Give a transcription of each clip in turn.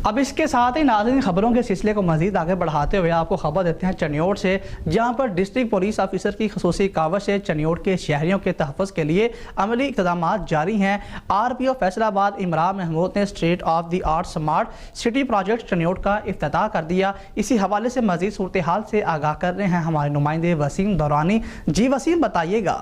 اب اس کے ساتھ ہی ناظرین خبروں کے سلسلے کو مزید آگے بڑھاتے ہوئے آپ کو خبر دیتے ہیں چنیوٹ سے، جہاں پر ڈسٹرکٹ پولیس آفیسر کی خصوصی کاوش سے چنیوٹ کے شہریوں کے تحفظ کے لیے عملی اقدامات جاری ہیں۔ RPO فیصل آباد عمران محمود نے state of the art smart city project Chiniot کا افتتاح کر دیا۔ اسی حوالے سے مزید صورتحال سے آگاہ کر رہے ہیں ہمارے نمائندے وسیم دورانی۔ جی وسیم، بتائیے گا۔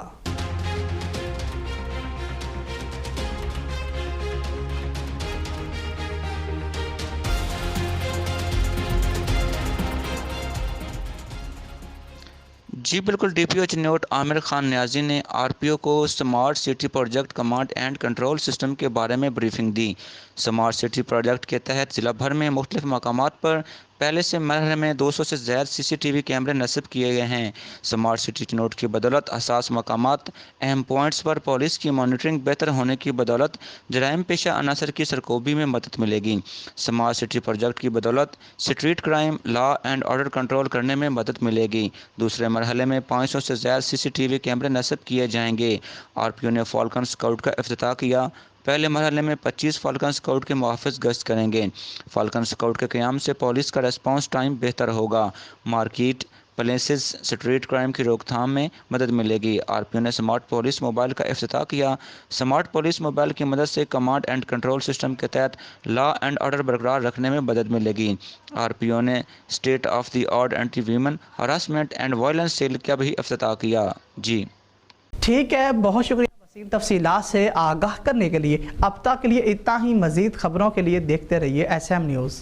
جی بالکل، DPO چنیوٹ عامر خان نیازی نے RPO کو smart city project command and control system کے بارے میں بریفنگ دی۔ سمارٹ سٹی پروجیکٹ کے تحت ضلع بھر میں مختلف مقامات پر پہلے سے مرحلے میں 200 سے زائد CCTV کیمرے نصب کیے گئے ہیں۔ سمارٹ سٹی چنیوٹ کی بدولت حساس مقامات، اہم پوائنٹس پر پولیس کی مانیٹرنگ بہتر ہونے کی بدولت جرائم پیشہ عناصر کی سرکوبی میں مدد ملے گی۔ سمارٹ سٹی پروجیکٹ کی بدولت street crime, law and order control کرنے میں مدد ملے گی۔ دوسرے مرحلے میں 500 سے زائد CCTV کیمرے نصب کیے جائیں گے۔ RPO نے فالکن اسکاؤٹ کا افتتاح کیا۔ پہلے مرحلے میں 25 فالکن اسکاؤٹ کے محافظ گشت کریں گے۔ فالکن اسکاؤٹ کے قیام سے پولیس کا ریسپانس ٹائم بہتر ہوگا۔ مارکیٹ پلیسز اسٹریٹ کرائم کی روک تھام میں مدد ملے گی۔ RPO نے سمارٹ پولیس موبائل کا افتتاح کیا۔ سمارٹ پولیس موبائل کی مدد سے کمانڈ اینڈ کنٹرول سسٹم کے تحت لا اینڈ آرڈر برقرار رکھنے میں مدد ملے گی۔ RPO نے state of the art anti women harassment and violence cell کا بھی افتتاح کیا۔ جی ٹھیک ہے، بہت شکریہ وسیم تفصیلات سے آگاہ کرنے کے لیے۔ اب تک کے لیے اتنا ہی، مزید خبروں کے لیے دیکھتے رہیے SM نیوز۔